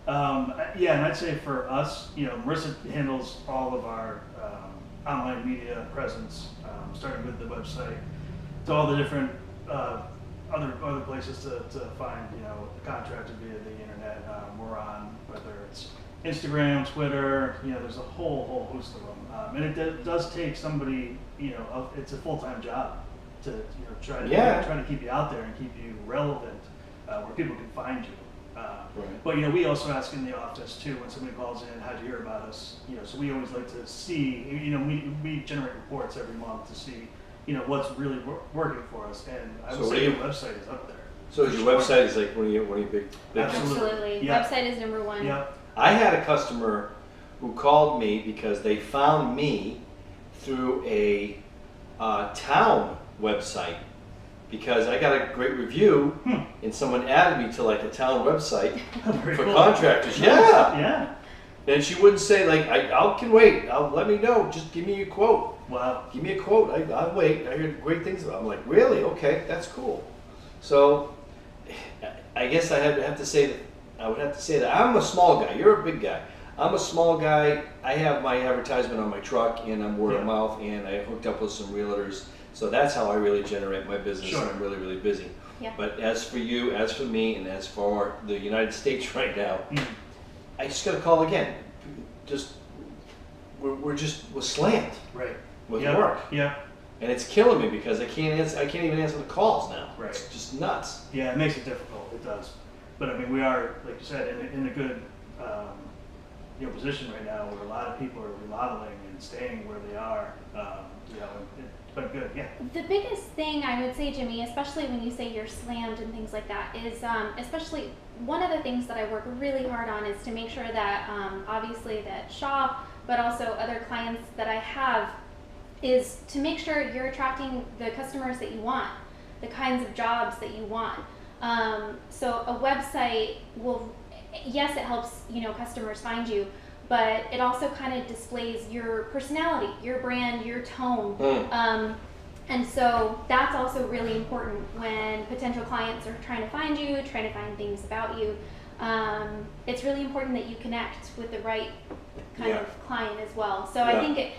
Yeah, and I'd say for us, Marissa handles all of our online media presence, starting with the website to all the different other places to find a contractor via the internet. We're on, whether it's Instagram, Twitter, there's a whole host of them, and it does take somebody, it's a full-time job to try to keep you out there and keep you relevant where people can find you. Right. But we also ask in the office too when somebody calls in, how'd you hear about us? So we always like to see, we generate reports every month to see what's really working for us, and I would say your website is up there. So your website is like one of your big Absolutely. Yeah. Website is number one. Yeah. I had a customer who called me because they found me through a town website because I got a great review and someone added me to like a town website for Cool. contractors. Nice. Yeah. Yeah. And she wouldn't say like, I can wait. Let me know. Just give me a quote. Wow. Give me a quote. I'll wait. I heard great things about it. I'm like, really? Okay, that's cool. So I guess I would have to say that I'm a small guy. You're a big guy. I'm a small guy. I have my advertisement on my truck, and I'm word of mouth, and I hooked up with some realtors. So that's how I really generate my business, Sure. and I'm really, really busy. Yeah. But as for you, as for me, and as for the United States right now, I just got to call again. We're slammed Right. with Yeah. work, Yeah. and it's killing me because I can't even answer the calls now. Right. It's just nuts. Yeah, it makes it difficult. It does. But I mean, we are, like you said, in a good position right now where a lot of people are remodeling and staying where they are. But good, yeah. The biggest thing I would say, Jimmy, especially when you say you're slammed and things like that, is especially one of the things that I work really hard on is to make sure that obviously that Shaw, but also other clients that I have, is to make sure you're attracting the customers that you want, the kinds of jobs that you want. So a website will, yes, it helps customers find you, but it also kind of displays your personality, your brand, your tone. And so that's also really important when potential clients are trying to find you, trying to find things about you. It's really important that you connect with the right kind of client as well. So I think,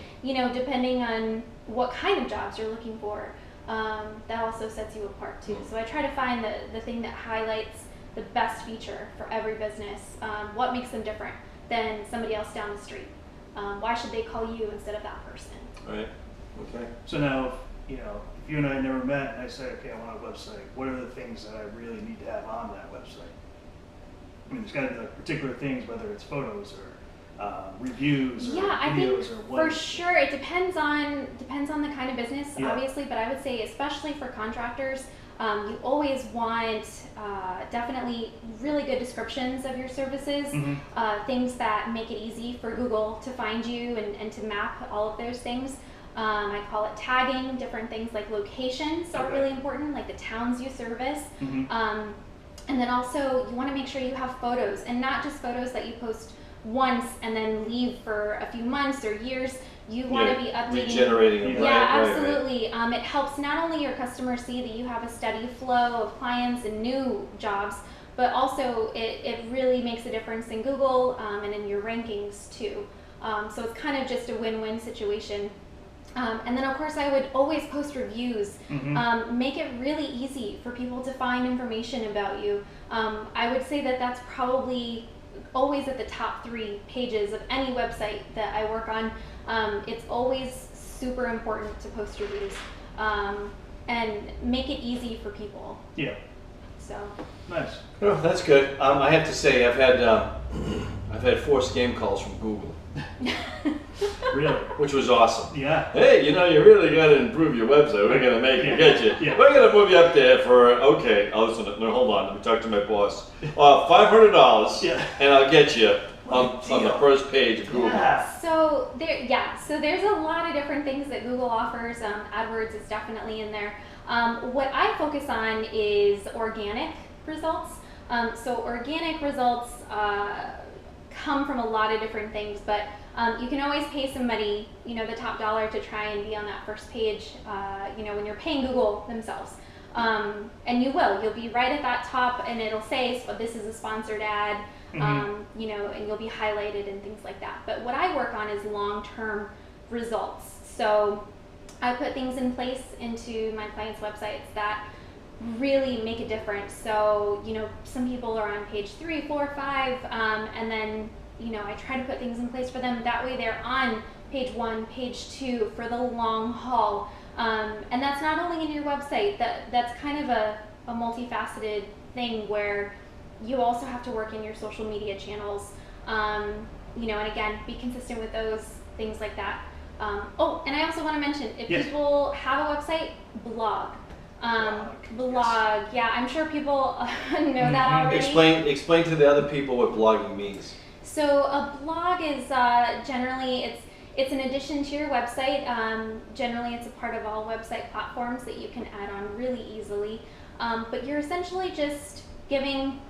depending on what kind of jobs you're looking for, that also sets you apart too. So I try to find the thing that highlights the best feature for every business, what makes them different than somebody else down the street. Why should they call you instead of that person? Right. Okay. So now, if you and I never met and I say, okay, I want a website, what are the things that I really need to have on that website? I mean, there's got to be like particular things, whether it's photos or reviews or I videos think or what. for sure it depends on the kind of business, obviously, but I would say especially for contractors, you always want definitely really good descriptions of your services, things that make it easy for Google to find you and to map all of those things. I call it tagging. Different things like locations are really important, like the towns you service. And then also you want to make sure you have photos, and not just photos that you post once and then leave for a few months or years. You want to be updating. Regenerating them. Yeah, Right, absolutely. It helps not only your customers see that you have a steady flow of clients and new jobs, but also it really makes a difference in Google and in your rankings too. So it's kind of just a win-win situation. And then of course I would always post reviews. Make it really easy for people to find information about you. I would say that that's probably always at the top 3 pages of any website that I work on. It's always super important to post reviews and make it easy for people. Yeah. So. Nice. Oh, that's good. I have to say, I've had 4 scam calls from Google. Really? Which was awesome. Yeah. Hey, you really got to improve your website. We're going to get you. We're going to move you up there for, okay, I'll listen. No, hold on. Let me talk to my boss. $500 and I'll get you on the first page of Google. Yeah. So there's a lot of different things that Google offers. AdWords is definitely in there. What I focus on is organic results. So organic results come from a lot of different things, but you can always pay somebody, the top dollar to try and be on that first page, when you're paying Google themselves. And you'll be right at that top, and it'll say, so this is a sponsored ad. you know, and you'll be highlighted and things like that. But what I work on is long-term results. So I put things in place into my clients' websites that really make a difference. So, you know, some people are on page 3, 4, 5, and then, you know, I try to put things in place for them. That way they're on page 1, page 2 for the long haul. And that's not only in your website, that's kind of a multifaceted thing where you also have to work in your social media channels, you know, and again, be consistent with those, things like that. Oh, and I also want to mention, if people have a website, blog. Blog, yeah, I'm sure people know that already. Explain to the other people what blogging means. So a blog is generally, it's an addition to your website. Generally, it's a part of all website platforms that you can add on really easily. But you're essentially just giving,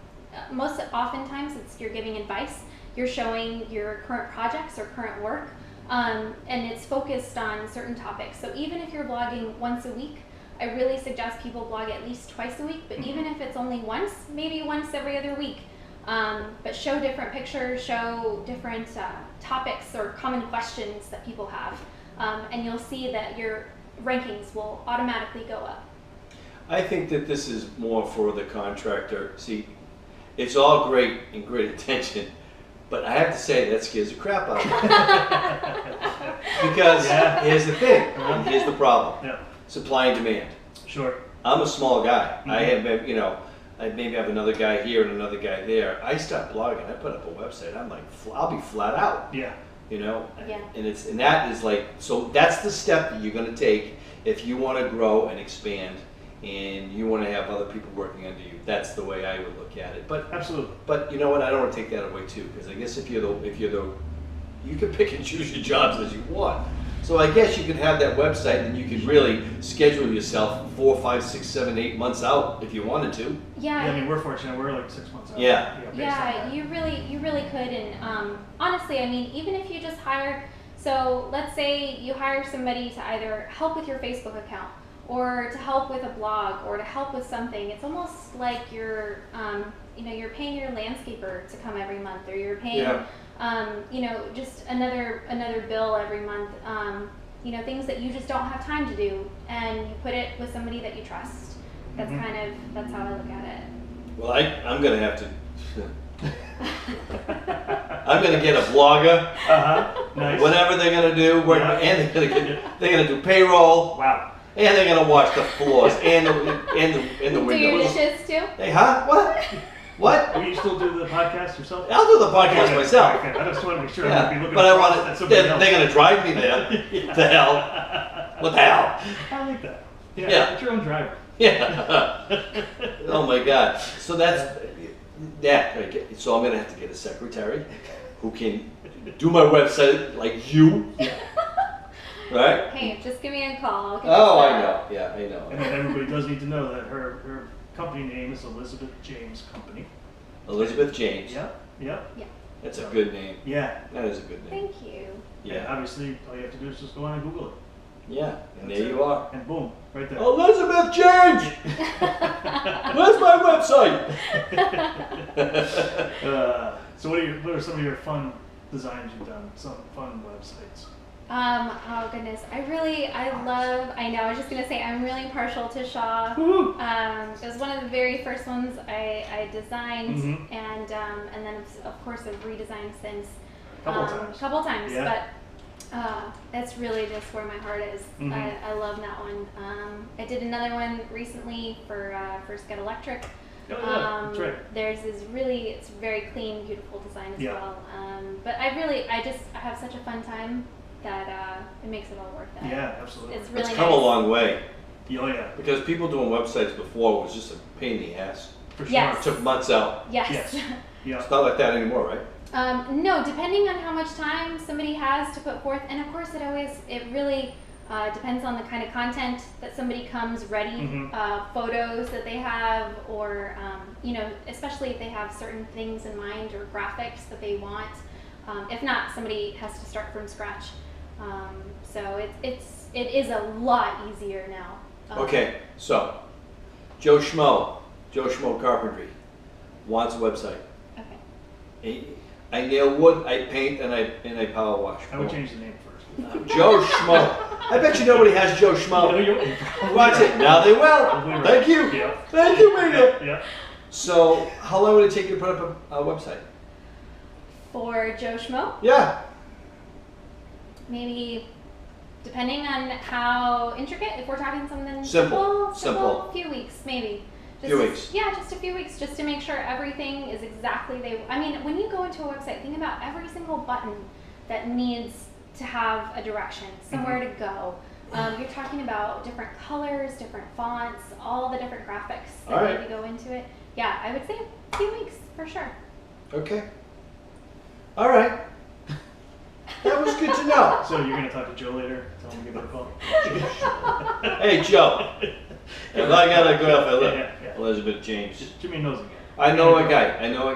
oftentimes you're giving advice. You're showing your current projects or current work, and it's focused on certain topics. So even if you're blogging once a week, I really suggest people blog at least twice a week. But even if it's only once, maybe once every other week. But show different pictures, show different topics or common questions that people have, and you'll see that your rankings will automatically go up. I think that this is more for the contractor. See, it's all great and great intention, but I have to say that scares the crap out of me. Because here's the thing, and here's the problem. Yeah. Supply and demand. Sure. I'm a small guy. I have, you know, I maybe have another guy here and another guy there. I start blogging. I put up a website. I'm like, I'll be flat out. Yeah. You know. Yeah. And that is like, so that's the step that you're going to take if you want to grow and expand, and you want to have other people working under you. That's the way I would look at it. But Absolutely. But you know what? I don't want to take that away too, because I guess if you're the, you can pick and choose your jobs as you want. So I guess you could have that website, and you could really schedule yourself 4, 5, 6, 7, 8 months out if you wanted to. Yeah. I mean, we're fortunate. We're like 6 months out. Yeah. Yeah, you really could, and honestly, I mean, even if you just hire, so let's say you hire somebody to either help with your Facebook account, or to help with a blog, or to help with something. It's almost like you're, you know, you're paying your landscaper to come every month, or you're paying, you know, just another bill every month. You know, things that you just don't have time to do, and you put it with somebody that you trust. That's that's how I look at it. Well, I'm gonna have to. I'm gonna get a blogger. Nice. Whatever they're gonna do, and they're gonna do payroll. Wow. And they're gonna wash the floors and the windows. Do your dishes too? Hey, huh? What? What? Will you still do the podcast yourself? I'll do the podcast myself. Okay. I just want to make sure Yeah, I'd be looking but at they're going to drive me there. The hell? What the hell? I like that. Yeah. It's your own driver. Yeah. Oh my God. So that's so I'm going to have to get a secretary who can do my website like you. Right? Hey, just give me a call. Oh, I know. Yeah, I know. And then everybody does need to know that her company name is Elizabeth James Company. Elizabeth James. Yep. Yep. Yeah. That's a good name. Yeah. That is a good name. Thank you. Yeah. And obviously, all you have to do is just go on and Google it. Yeah. And That's there it. you are. And boom, right there. Elizabeth James! Where's my website? So what are some of your fun designs you've done? Some fun websites? Oh goodness, I was just gonna say, I'm really partial to Shaw. It was one of the very first ones I designed, and then of course I've redesigned since. Couple times, yeah. But that's really just where my heart is. I love that one. I did another one recently for Scott Electric. Oh, yeah, that's right. Theirs is it's very clean, beautiful design as well. But I have such a fun time that it makes it all worth it. Yeah, absolutely. It's really It's come a long way. Oh yeah. Because people doing websites before was just a pain in the ass. For sure. Yes. It took months out. Yes. Yeah. It's not like that anymore, right? No, depending on how much time somebody has to put forth, and of course it really depends on the kind of content that somebody comes ready, photos that they have, or you know, especially if they have certain things in mind or graphics that they want. If not, somebody has to start from scratch. So it is a lot easier now. Okay, so Joe Schmo Carpentry wants a website. Okay. I nail wood, I paint, and I power wash. I would change the name first. Joe Schmo. I bet you nobody has Joe Schmo. Watch it. Now they will. Thank you. Yeah. Thank you, Mia. Yeah. So, how long would it take you to put up a website? For Joe Schmo, Yeah. maybe depending on how intricate. If we're talking something Simple. a few weeks maybe. Few weeks. Yeah, just a few weeks, just to make sure everything is exactly I mean, when you go into a website, think about every single button that needs to have a direction, somewhere to go. You're talking about different colors, different fonts, all the different graphics that need to go into it. Yeah, I would say a few weeks for sure. Okay. All right. That was good to know. So you're gonna talk to Joe later? Tell him to give her a call. Hey, Joe. If I gotta go off, I look. Yeah. Elizabeth James. Jimmy knows again. I know a guy. I know a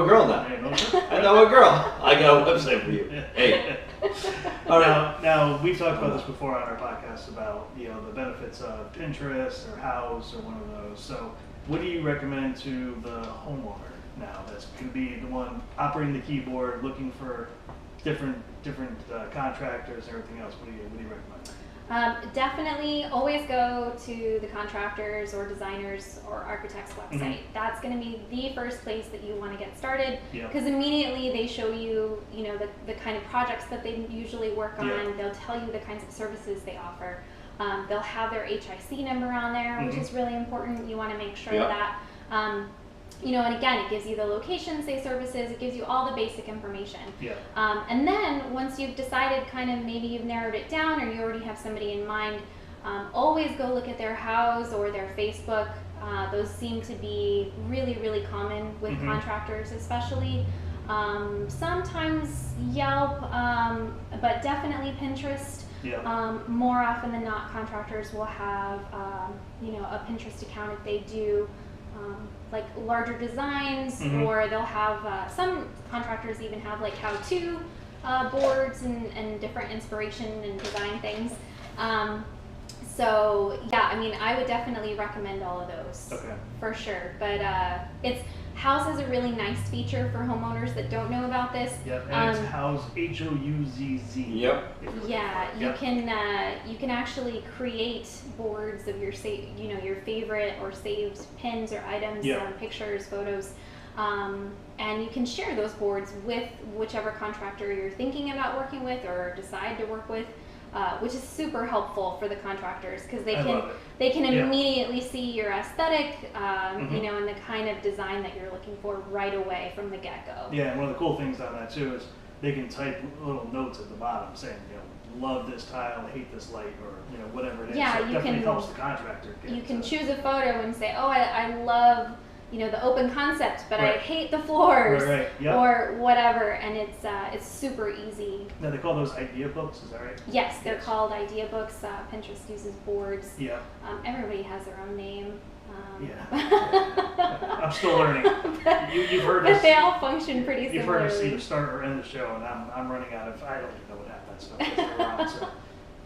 girl now. I know a girl. I got a website for you. Hey. All right. Now we've talked about this before on our podcast about the benefits of Pinterest or House or one of those. So what do you recommend to the homeowner now that's going to be the one operating the keyboard, looking for different contractors and everything else? What do you recommend? Definitely always go to the contractors or designers or architect's website. That's going to be the first place that you want to get started, because immediately they show you, the kind of projects that they usually work on. They'll tell you the kinds of services they offer. They'll have their HIC number on there, which is really important. You want to make sure that and again, it gives you the locations they services, it gives you all the basic information. And then once you've decided maybe you've narrowed it down or you already have somebody in mind, always go look at their house or their Facebook. Those seem to be really, really common with contractors especially. Sometimes Yelp, but definitely Pinterest. More often than not, contractors will have a Pinterest account if they do like larger designs, or they'll have some contractors even have like how-to boards and different inspiration and design things. So yeah, I mean, I would definitely recommend all of those for sure. But House has a really nice feature for homeowners that don't know about this. And it's House, Houzz. Yeah, you can actually create boards of your your favorite or saved pins or items, pictures, photos, and you can share those boards with whichever contractor you're thinking about working with or decide to work with. Which is super helpful for the contractors because they can immediately see your aesthetic, and the kind of design that you're looking for right away from the get-go. Yeah, and one of the cool things on that too is they can type little notes at the bottom saying, love this tile, hate this light, or whatever it is. Yeah, so it definitely helps the contractor. You can choose a photo and say, oh, I love the open concept, but I hate the floors, or whatever, and it's super easy. Now they call those idea books, is that right? Yes, they're called idea books. Pinterest uses boards. Everybody has their own name. I'm still learning. You've heard us. But they all function pretty similarly. You've heard us either start or end the show, and I'm running out of, I don't even know what half that stuff is around, so.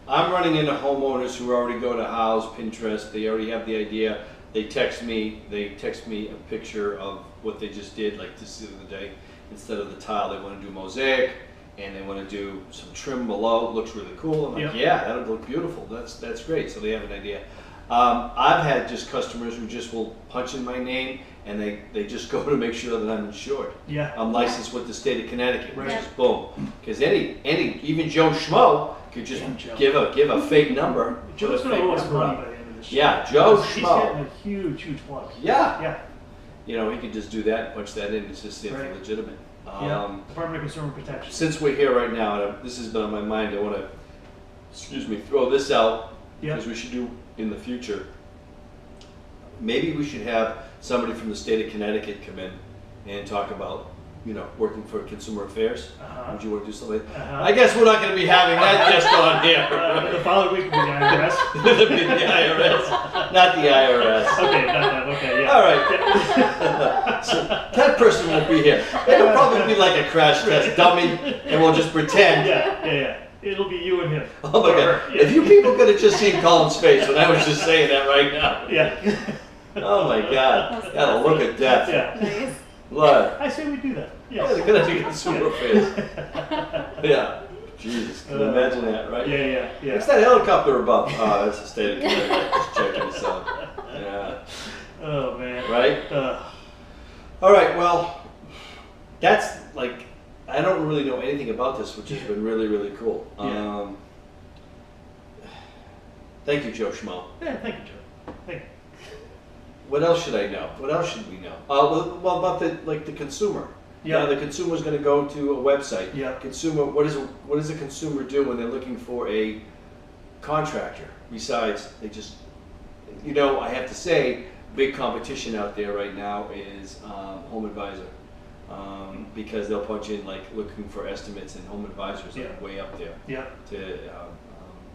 I'm running into homeowners who already go to House, Pinterest, they already have the idea. They text me a picture of what they just did, like this the other day. Instead of the tile, they want to do mosaic, and they want to do some trim below. It looks really cool. I'm like, yeah, that'll look beautiful. That's great. So they have an idea. I've had just customers who just will punch in my name, and they just go to make sure that I'm insured. I'm licensed with the state of Connecticut, which is boom. Because even Joe Schmo could just give a fake number. Joe's going to owe us money by the end of this year. Joe Schmo. He's getting a huge plug. He could just do that, punch that in. It's just legitimate. Department of Consumer Protection. Since we're here right now, and this has been on my mind, I want to, throw this out, because we should do in the future. Maybe we should have somebody from the state of Connecticut come in and talk about, working for Consumer Affairs. Would you want to do something? I guess we're not going to be having that guest on here. The following week will be the IRS. The IRS, not the IRS. Okay, not that. Okay, All right. So that person won't be here. It'll probably be like a crash test dummy, and we'll just pretend. Yeah. It'll be you and him. Oh my God! If you people could have just seen Colin's face when I was just saying that right now. Oh my God! Got a look of death. Nice. What? I say we do that. Yeah, Yes. they're gonna do consumer affairs. Yeah. Jesus, can you imagine that, right? Yeah. What's that helicopter above? Oh, that's the state of Connecticut. Just checking, so. Yeah. Oh man. Right? All right, well, that's like, I don't really know anything about this, which has been really, really cool. Yeah. Thank you, Joe Schmo. Yeah, thank you, Joe. Thank you. What else should I know? What else should we know? Well, about the consumer. Yeah. The consumer's going to go to a website. Yeah. Consumer. What does a consumer do when they're looking for a contractor? Besides, they just, I have to say, big competition out there right now is Home Advisor, because they'll punch in like looking for estimates, and Home Advisors are way up there. Yeah.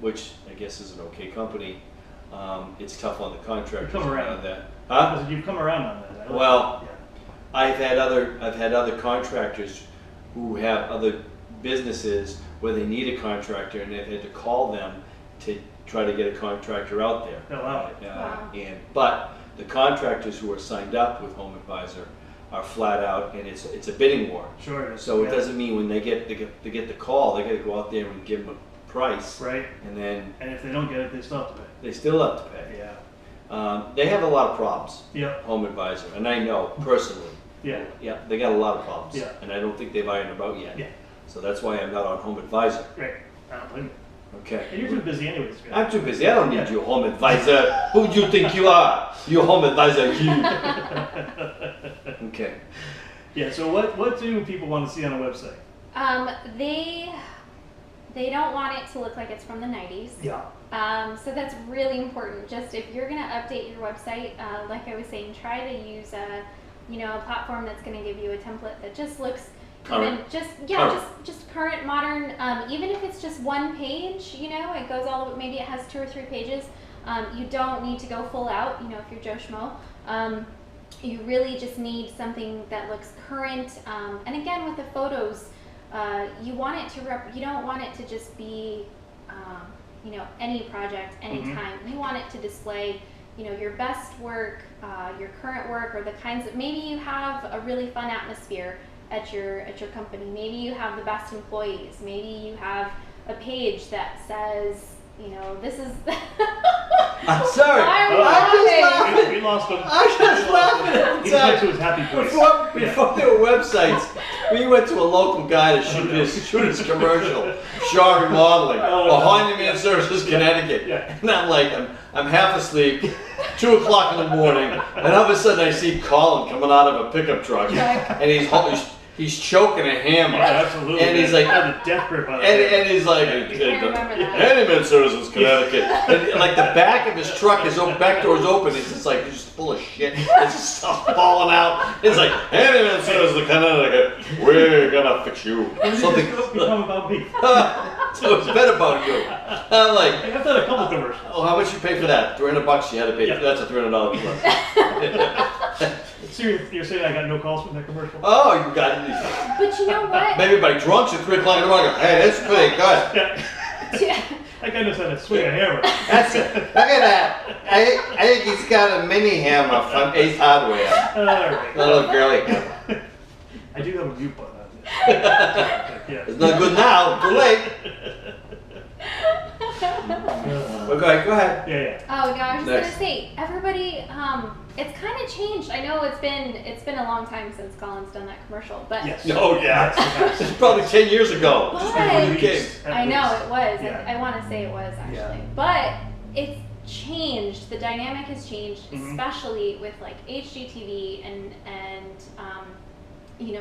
Which I guess is an okay company. It's tough on the contractors. You've come around. That. Huh? You've come around on that. Well, I've had other contractors who have other businesses where they need a contractor, and they've had to call them to try to get a contractor out there. Oh, wow. Wow. But the contractors who are signed up with Home Advisor are flat out, and it's a bidding war. Sure it is. So it doesn't mean when they get the call, they got to go out there and give them a price. Right. And if they don't get it, they still have to pay. they still have to pay. Yeah. They have a lot of problems. Yep. Home Advisor, and I know personally. Yeah. Yeah, they got a lot of problems. Yeah. And I don't think they've ironed them out yet. Yeah. So that's why I'm not on Home Advisor. Great. I don't blame you. Okay. And you're too busy anyways. Guys. I'm too busy. I don't need you, Home Advisor. Who do you think you are? You Home Advisor, you. Okay. Yeah. So what do people want to see on a website? They don't want it to look like it's from the 90s. Yeah. So that's really important. Just if you're going to update your website, like I was saying, try to use a platform that's going to give you a template that just looks current. Just current, modern. Even if it's just one page, it goes all. Maybe it has 2 or 3 pages. You don't need to go full out. If you're Joe Schmo, you really just need something that looks current. And again, with the photos, you want it to you don't want it to just be any project, anytime. You want it to display your best work, your current work, or the kinds of, maybe you have a really fun atmosphere at your company. Maybe you have the best employees. Maybe you have a page that says, this is. I'm sorry. I'm laughing. We lost him. I'm just laughing. He just went to his happy place. Before there were websites, we went to a local guy to shoot his commercial, Shaw Remodeling, or Handyman Services, Connecticut. Yeah. And I'm like, I'm half asleep, 2 o'clock in the morning, and all of a sudden I see Colin coming out of a pickup truck, and he's choking a hammer. Yeah, absolutely. And he's like, the death grip on it. and he's like, can't remember that. Handyman Services, Connecticut. And like the back of his truck, his back door's open. It's just like, it's just full of shit. There's just stuff falling out. It's like, Handyman Services, Connecticut. We're gonna fix you. Something. Become about me. So it's been about you. I'm like, I've done a couple commercials. oh, how much you pay for that? $300 you had to pay. Yeah. That's a $300 plus. So you're saying I got no calls from that commercial? Oh, you got it. But you know what? Maybe by drunks at 3 o'clock in the morning. Hey, that's pretty good. Yeah. That guy knows how to swing a hammer. That's it. Look at that. I think he's got a mini hammer from Ace Hardware. All right. A little girly hammer. I do have a mute button on this. Yeah. It's not good now. Too late. Okay, go ahead. Yeah. Oh no, I was just Next. gonna say, everybody, it's kind of changed. I know it's been a long time since Colin's done that commercial, but Yes. Oh, yeah. Yes. It's probably 10 years ago. But- Just been 1 week, Okay. at I know least. it was. Yeah. I want to say it was actually, Yeah. but it's changed. The dynamic has changed, Mhm. especially with like HGTV and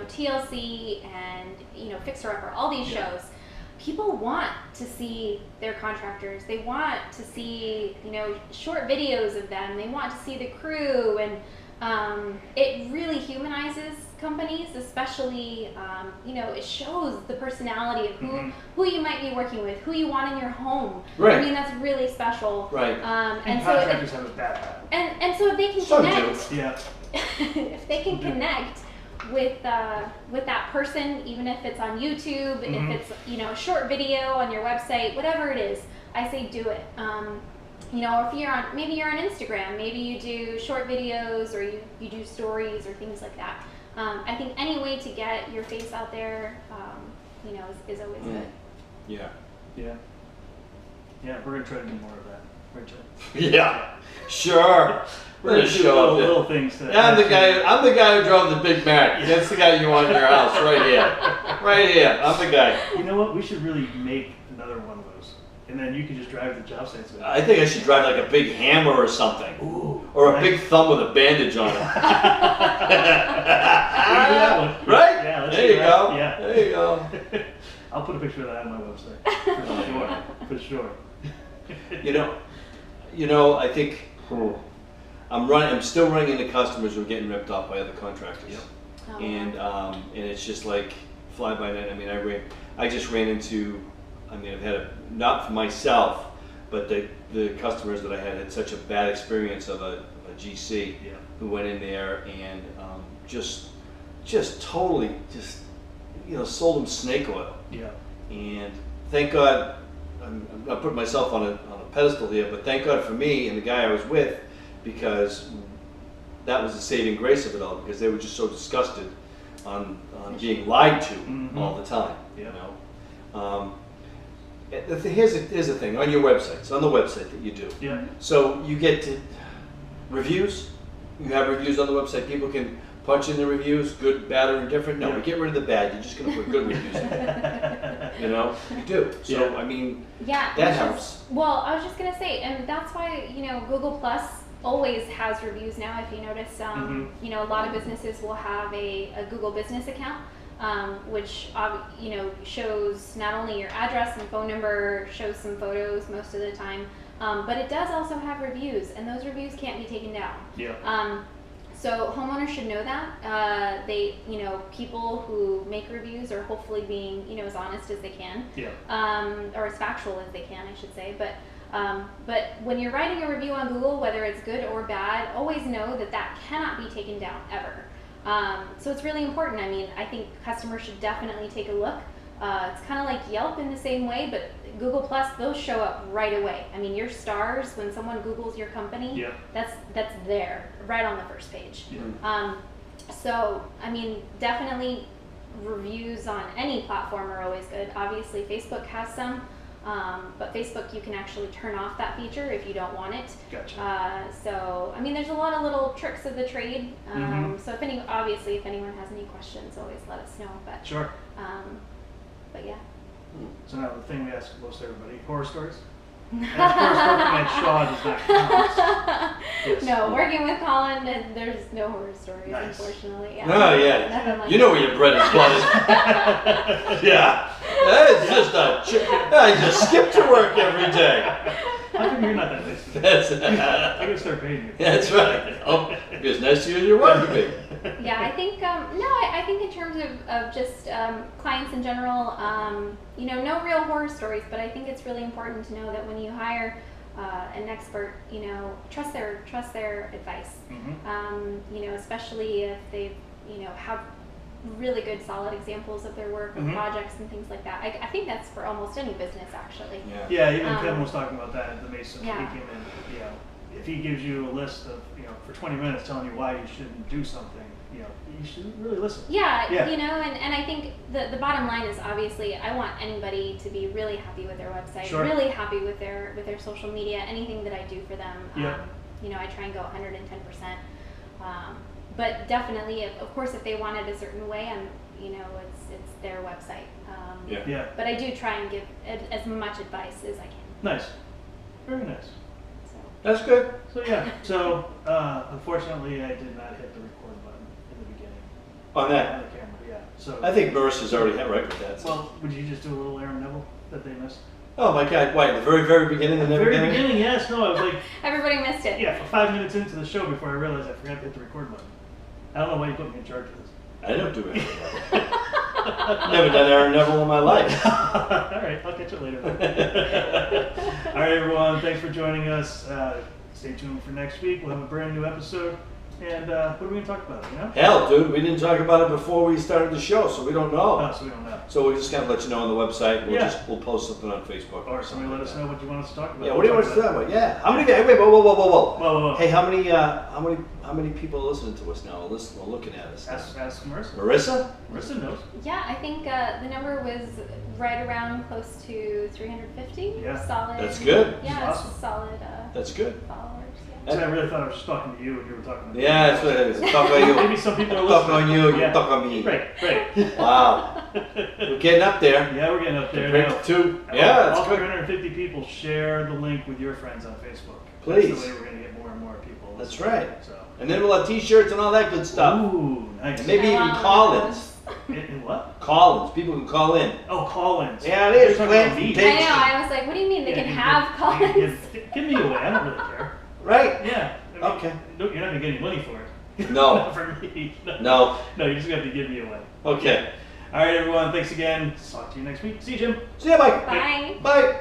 TLC and Fixer Upper, all these Yeah. shows. People want to see their contractors. They want to see, short videos of them. They want to see the crew, and it really humanizes companies, especially, it shows the personality of who you might be working with, who you want in your home. Right. I mean, that's really special. Right. And So contractors have a bad habit. and so if they can Some do. connect, Yeah. if they can connect with that person, even if it's on YouTube, Mhm. if it's a short video on your website, whatever it is, I say do it. you know, or if you're on, maybe you're on Instagram, maybe you do short videos or you do stories or things like that. I think any way to get your face out there, you know, is always good. Yeah. Yeah. Yeah, we're gonna try to do more of that. We're gonna try. Yeah. Sure. We're gonna do little things. I'm the guy who drove the Big Mac. That's the guy you want in your house, right here. Right here. I'm the guy. You know what? We should really make another one of those, and then you can just drive to the job sites with it. I think I should drive like a big hammer or something. Ooh, or a nice. big thumb with a bandage on it. that one. Right? Yeah, let's there do you that. go. Yeah. There you go. I'll put a picture of that on my website. For sure. You know, I think I'm still running into customers who are getting ripped off by other contractors. Yep. Oh, And it's just like fly by night. I mean, I just ran into, I mean, I've had not for myself, but the customers that I had such a bad experience of a GC Yeah. who went in there and just totally sold them snake oil. Yeah. And thank God, I'm not putting myself on a pedestal here, but thank God for me and the guy I was with, because that was the saving grace of it all, because they were just so disgusted on being lied to all the time. Yeah. You know. Here's the thing on your websites, on the website that you do. Yeah. So you get reviews. You have reviews on the website. People can punch in the reviews, good, bad, or indifferent. No, Yeah. we get rid of the bad. You're just going to put good reviews in. You know, you do. So Yeah. I mean, Yeah, that which is- helps. Well, I was just gonna say, and that's why, you know, Google Plus always has reviews now. If you notice, you know, a lot of businesses will have a Google Business account, which you know, shows not only your address and phone number, shows some photos most of the time, but it does also have reviews, and those reviews can't be taken down. Yeah. So homeowners should know that. You know, people who make reviews are hopefully being, you know, as honest as they can. Yeah. Or as factual as they can, I should say. But when you're writing a review on Google, whether it's good or bad, always know that that cannot be taken down ever. So it's really important. I mean, I think customers should definitely take a look. It's kind of like Yelp in the same way, but Google Plus, those show up right away. I mean, your stars, when someone Googles your company, Yeah. that's there, right on the first page. Yeah. So, I mean, definitely reviews on any platform are always good. Obviously, Facebook has some, but Facebook, you can actually turn off that feature if you don't want it. Gotcha. So, I mean, there's a lot of little tricks of the trade. Mhm. So, if anyone has any questions, always let us know. But, Sure. but yeah. So now the thing we ask most everybody: horror stories. And of course, working at Shaw does not count. Yes. No, working with Colin, there's no horror stories, Nice. unfortunately. Oh yeah, Nothing like you know where your bread is buttered. Yeah, it's just I just skip to work every day. How come you're not that nice to me? That's I'm gonna start paying you. that's right. Oh, be as nice to you as you want to be. Yeah, I think I think in terms of just clients in general, you know, no real horror stories, but I think it's really important to know that when you hire an expert, you know, trust their advice. You know, especially if they, you know, have really good solid examples of their work or projects and things like that. I think that's for almost any business actually. Yeah, even Kevin was talking about that at the Mason. Yeah. He came in, you know, if he gives you a list of, you know, for 20 minutes telling you why you shouldn't do something, you know, you should really listen. Yeah, Yeah. you know, and I think the bottom line is obviously I want anybody to be really happy with their website, Sure. really happy with their social media, anything that I do for them. Yeah. You know, I try and go 110%. But definitely, of course, if they want it a certain way, you know, it's their website. Yeah. But I do try and give as much advice as I can. Nice. Very nice. So. That's good. So yeah. So unfortunately, I did not hit the record button in the beginning On that, on the camera. Yeah. So. I think Marissa's already had right with that. So. Well, would you just do a little Aaron Neville that they missed? Oh my God! Why? The very, very beginning, the Very beginning. Yes. No. I was like, Everybody missed it. yeah, for 5 minutes into the show before I realized I forgot to hit the record button. I don't know why you put me in charge of this. I don't do it. Never done Aaron Neville in my life. All right, I'll catch you later then. All right, everyone, thanks for joining us. Stay tuned for next week. We'll have a brand new episode. and what are we gonna talk about? You know? Hell, dude, we didn't talk about it before we started the show, so we don't know. Oh, so we don't know. So we're just gonna let you know on the website. Yeah. We'll post something on Facebook. Or somebody let us know what you want us to talk about. Yeah, what do you want us to talk about? Yeah. How many? Wait, whoa. Whoa. Hey, how many people are listening to us now? Or looking at us? Ask Marissa. Marissa? Marissa knows. Yeah, I think the number was right around close to 350. Yeah. Solid. That's good. Yeah, That's it's awesome. solid That's good. followers. So I really thought I was just talking to you when you were talking to me. Yeah, that's what it is. Talk on you. Maybe some people are Talk listening. on you. Yeah. You talk on me. Right. Wow. We're getting up there. Yeah, we're getting up there Compared now. to two. Yeah, all that's good. 350 people share the link with your friends on Facebook. Please. That's the way we're going to get more and more people. That's listening. right. So. And then we'll have T-shirts and all that good stuff. Ooh, nice. And maybe I even want call-ins. In what? Call-ins. People can call in. Oh, Call-ins. Yeah, it is. You're talking about Plant me. some I pigs. know. I was like, what do you mean they Yeah, can you have can- Collins? you can give me away. I don't really care. Right? Yeah. I mean, Okay. No, you're not going to get any money for it. No. Not for me. No. No, you just have to give me away. Okay. All right, everyone. Thanks again. Talk to you next week. See you, Jim. See ya, Mike. Bye. Bye.